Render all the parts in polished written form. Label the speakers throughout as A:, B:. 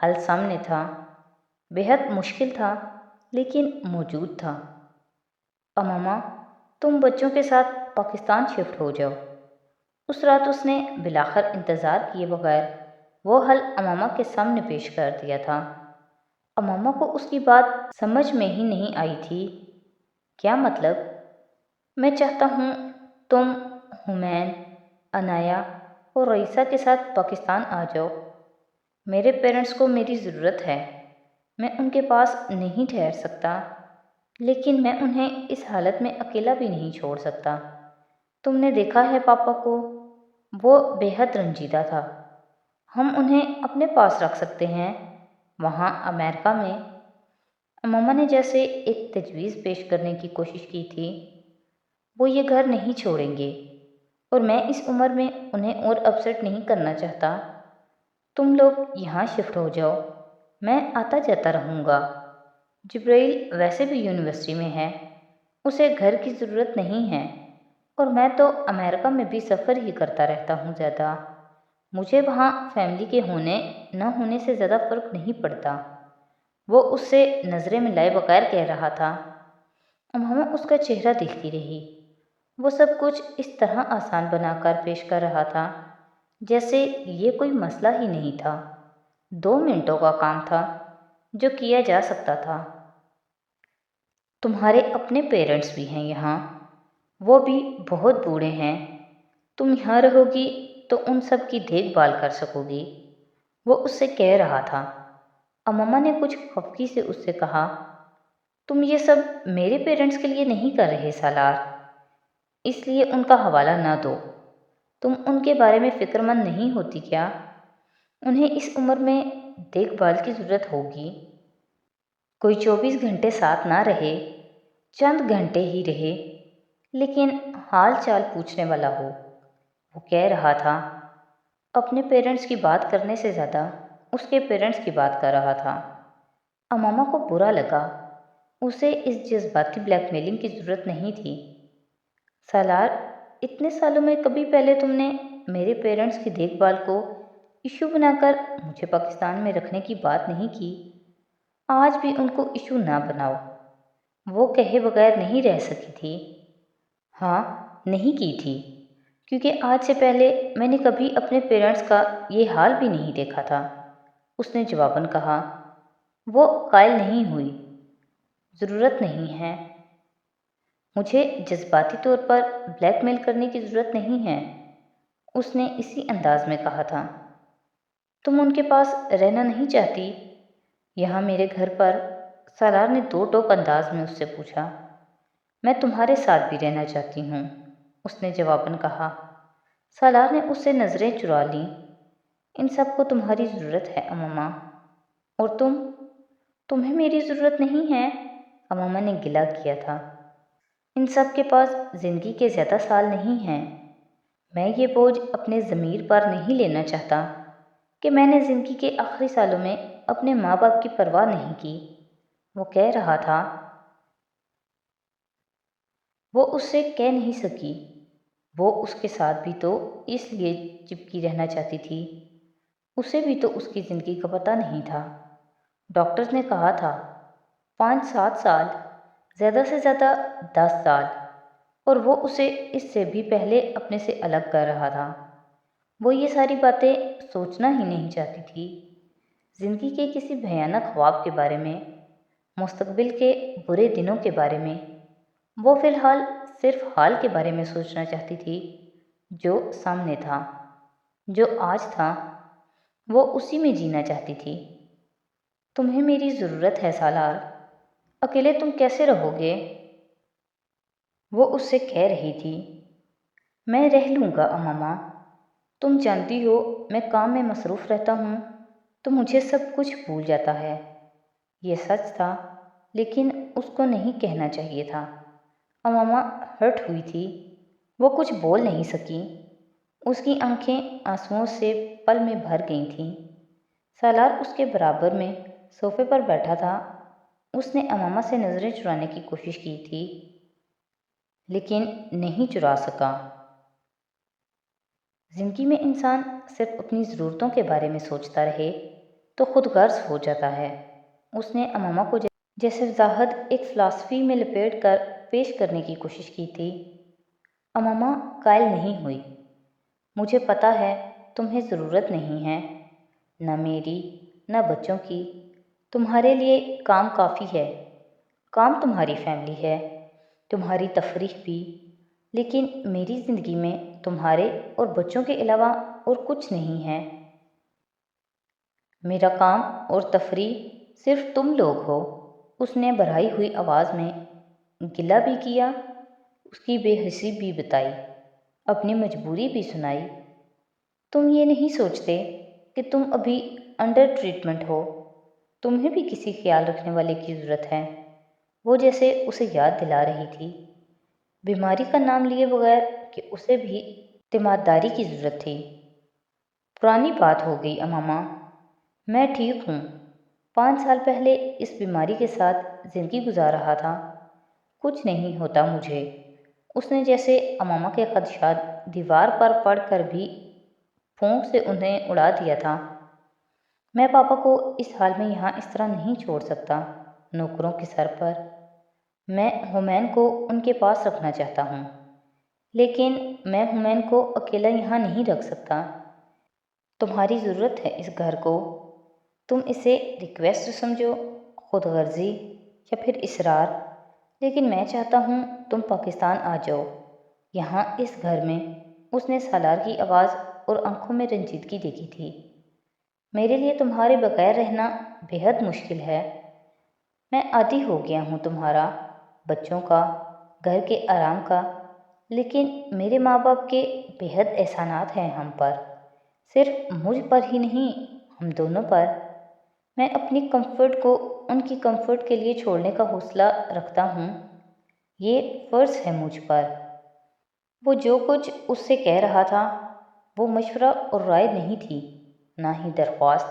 A: حل سامنے تھا، بیحد مشکل تھا لیکن موجود تھا۔ اماما، تم بچوں کے ساتھ پاکستان شفٹ ہو جاؤ۔ اس رات اس نے بالآخر انتظار کیے بغیر وہ حل اماما کے سامنے پیش کر دیا تھا۔ اماما کو اس کی بات سمجھ میں ہی نہیں آئی تھی۔ کیا مطلب؟ میں چاہتا ہوں تم حمین، عنایا اور رئیسہ کے ساتھ پاکستان آ جاؤ۔ میرے پیرنٹس کو میری ضرورت ہے، میں ان کے پاس نہیں ٹھہر سکتا، لیکن میں انہیں اس حالت میں اکیلا بھی نہیں چھوڑ سکتا۔ تم نے دیکھا ہے پاپا کو، وہ بیحد رنجیدہ تھا۔ ہم انہیں اپنے پاس رکھ سکتے ہیں وہاں امریکہ میں۔ اماما نے جیسے ایک تجویز پیش کرنے کی کوشش کی تھی۔ وہ یہ گھر نہیں چھوڑیں گے اور میں اس عمر میں انہیں اور اپسیٹ نہیں کرنا چاہتا۔ تم لوگ یہاں شفٹ ہو جاؤ، میں آتا جاتا رہوں گا۔ جبرائیل ویسے بھی یونیورسٹی میں ہے، اسے گھر کی ضرورت نہیں ہے، اور میں تو امریکہ میں بھی سفر ہی کرتا رہتا ہوں زیادہ۔ مجھے وہاں فیملی کے ہونے نہ ہونے سے زیادہ فرق نہیں پڑتا۔ وہ اس سے نظریں ملائے بغیر کہہ رہا تھا۔ اماما اس کا چہرہ دیکھتی رہی۔ وہ سب کچھ اس طرح آسان بنا کر پیش کر رہا تھا جیسے یہ کوئی مسئلہ ہی نہیں تھا، 2 منٹوں کا کام تھا جو کیا جا سکتا تھا۔ تمہارے اپنے پیرنٹس بھی ہیں یہاں، وہ بھی بہت بوڑھے ہیں۔ تم یہاں رہو گی تو ان سب کی دیکھ بھال کر سکو گی، وہ اس سے کہہ رہا تھا۔ اماما نے کچھ خفگی سے اس سے کہا، تم یہ سب میرے پیرنٹس کے لیے نہیں کر رہے سالار، اس لیے ان کا حوالہ نہ دو۔ تم ان کے بارے میں فکر مند نہیں ہوتی کیا؟ انہیں اس عمر میں دیکھ بھال کی ضرورت ہوگی۔ کوئی 24 گھنٹے ساتھ نہ رہے، چند گھنٹے ہی رہے، لیکن حال چال پوچھنے والا ہو۔ وہ کہہ رہا تھا، اپنے پیرنٹس کی بات کرنے سے زیادہ اس کے پیرنٹس کی بات کر رہا تھا۔ اماما کو برا لگا، اسے اس جذباتی بلیک میلنگ کی ضرورت نہیں تھی۔ سالار، اتنے سالوں میں کبھی پہلے تم نے میرے پیرنٹس کی دیکھ بھال کو ایشو بنا کر مجھے پاکستان میں رکھنے کی بات نہیں کی۔ آج بھی ان کو ایشو نہ بناؤ۔ وہ کہے بغیر نہیں رہ سکی تھی۔ ہاں، نہیں کی تھی، کیونکہ آج سے پہلے میں نے کبھی اپنے پیرنٹس کا یہ حال بھی نہیں دیکھا تھا، اس نے جواباً کہا۔ وہ قائل نہیں ہوئی، ضرورت نہیں ہے، مجھے جذباتی طور پر بلیک میل کرنے کی ضرورت نہیں ہے، اس نے اسی انداز میں کہا تھا۔ تم ان کے پاس رہنا نہیں چاہتی یہاں میرے گھر پر؟ سالار نے 2 ٹوک انداز میں اس سے پوچھا۔ میں تمہارے ساتھ بھی رہنا چاہتی ہوں، اس نے جواباً کہا۔ سالار نے اس سے نظریں چرا لیں۔ ان سب کو تمہاری ضرورت ہے اماما، اور تمہیں میری ضرورت نہیں ہے، اماما نے گلہ کیا تھا۔ ان سب کے پاس زندگی کے زیادہ سال نہیں ہیں۔ میں یہ بوجھ اپنے ضمیر پر نہیں لینا چاہتا کہ میں نے زندگی کے آخری سالوں میں اپنے ماں باپ کی پرواہ نہیں کی، وہ کہہ رہا تھا۔ وہ اس سے کہہ نہیں سکی، وہ اس کے ساتھ بھی تو اس لیے چپکی رہنا چاہتی تھی، اسے بھی تو اس کی زندگی کا پتہ نہیں تھا۔ ڈاکٹرز نے کہا تھا 5-7 سال، زیادہ سے زیادہ 10 سال، اور وہ اسے اس سے بھی پہلے اپنے سے الگ کر رہا تھا۔ وہ یہ ساری باتیں سوچنا ہی نہیں چاہتی تھی، زندگی کے کسی بھیانک خواب کے بارے میں، مستقبل کے برے دنوں کے بارے میں۔ وہ فی الحال صرف حال کے بارے میں سوچنا چاہتی تھی جو سامنے تھا، جو آج تھا، وہ اسی میں جینا چاہتی تھی۔ تمہیں میری ضرورت ہے سالار، اکیلے تم کیسے رہو گے؟ وہ اس سے کہہ رہی تھی۔ میں رہ لوں گا اماما، تم جانتی ہو میں کام میں مصروف رہتا ہوں تو مجھے سب کچھ بھول جاتا ہے۔ یہ سچ تھا، لیکن اس کو نہیں کہنا چاہیے تھا۔ اماما ہرٹ ہوئی تھی، وہ کچھ بول نہیں سکی، اس کی آنکھیں آنسوؤں سے پل میں بھر گئی تھیں۔ سالار اس کے برابر میں صوفے پر بیٹھا تھا، اس نے اماما سے نظریں چرانے کی کوشش کی تھی، لیکن نہیں چرا سکا۔ زندگی میں انسان صرف اپنی ضرورتوں کے بارے میں سوچتا رہے تو خود غرض ہو جاتا ہے۔ اس نے امامہ کو جیسے وضاحت ایک فلسفی میں لپیٹ کر پیش کرنے کی کوشش کی تھی۔ امامہ قائل نہیں ہوئی۔ مجھے پتہ ہے تمہیں ضرورت نہیں ہے، نہ میری نہ بچوں کی۔ تمہارے لیے کام کافی ہے۔ کام تمہاری فیملی ہے، تمہاری تفریح بھی، لیکن میری زندگی میں تمہارے اور بچوں کے علاوہ اور کچھ نہیں ہے۔ میرا کام اور تفریح صرف تم لوگ ہو۔ اس نے بڑھائی ہوئی آواز میں گلہ بھی کیا، اس کی بے حسی بھی بتائی، اپنی مجبوری بھی سنائی۔ تم یہ نہیں سوچتے کہ تم ابھی انڈر ٹریٹمنٹ ہو، تمہیں بھی کسی خیال رکھنے والے کی ضرورت ہے۔ وہ جیسے اسے یاد دلا رہی تھی، بیماری کا نام لیے بغیر، کہ اسے بھی اعتمادداری کی ضرورت تھی۔ پرانی بات ہو گئی امامہ، میں ٹھیک ہوں۔ 5 سال پہلے اس بیماری کے ساتھ زندگی گزار رہا تھا۔ کچھ نہیں ہوتا مجھے۔ اس نے جیسے امامہ کے خدشات دیوار پر پڑھ کر بھی پھونک سے انہیں اڑا دیا تھا۔ میں پاپا کو اس حال میں یہاں اس طرح نہیں چھوڑ سکتا، نوکروں کے سر پر۔ میں حمین کو ان کے پاس رکھنا چاہتا ہوں، لیکن میں حمین کو اکیلا یہاں نہیں رکھ سکتا۔ تمہاری ضرورت ہے اس گھر کو۔ تم اسے ریکویسٹ سمجھو، خود غرضی، یا پھر اصرار، لیکن میں چاہتا ہوں تم پاکستان آ جاؤ، یہاں اس گھر میں۔ اس نے سالار کی آواز اور آنکھوں میں رنجیدگی دیکھی تھی۔ میرے لیے تمہارے بغیر رہنا بے حد مشکل ہے۔ میں عادی ہو گیا ہوں تمہارا، بچوں کا، گھر کے آرام کا، لیکن میرے ماں باپ کے بے حد احسانات ہیں ہم پر، صرف مجھ پر ہی نہیں، ہم دونوں پر۔ میں اپنی کمفرٹ کو ان کی کمفرٹ کے لیے چھوڑنے کا حوصلہ رکھتا ہوں، یہ فرض ہے مجھ پر۔ وہ جو کچھ اس سے کہہ رہا تھا وہ مشورہ اور رائے نہیں تھی، نہ ہی درخواست،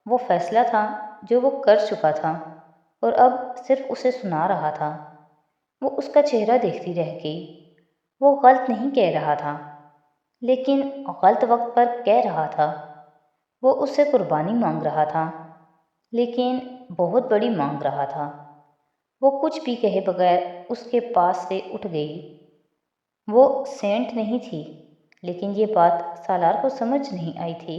A: وہ فیصلہ تھا جو وہ کر چکا تھا اور اب صرف اسے سنا رہا تھا۔ وہ اس کا چہرہ دیکھتی رہ گئی۔ وہ غلط نہیں کہہ رہا تھا، لیکن غلط وقت پر کہہ رہا تھا۔ وہ اس سے قربانی مانگ رہا تھا، لیکن بہت بڑی مانگ رہا تھا۔ وہ کچھ بھی کہے بغیر اس کے پاس سے اٹھ گئی۔ وہ سینٹ نہیں تھی، لیکن یہ بات سالار کو سمجھ نہیں آئی تھی۔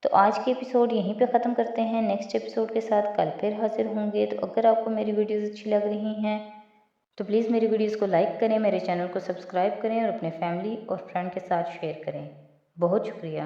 A: تو آج کے ایپیسوڈ یہیں پہ ختم کرتے ہیں۔ نیکسٹ ایپیسوڈ کے ساتھ کل پھر حاضر ہوں گے۔ تو اگر آپ کو میری ویڈیوز اچھی لگ رہی ہیں تو پلیز میری ویڈیوز کو لائک کریں، میرے چینل کو سبسکرائب کریں اور اپنے فیملی اور فرینڈ کے ساتھ شیئر کریں۔ بہت شکریہ۔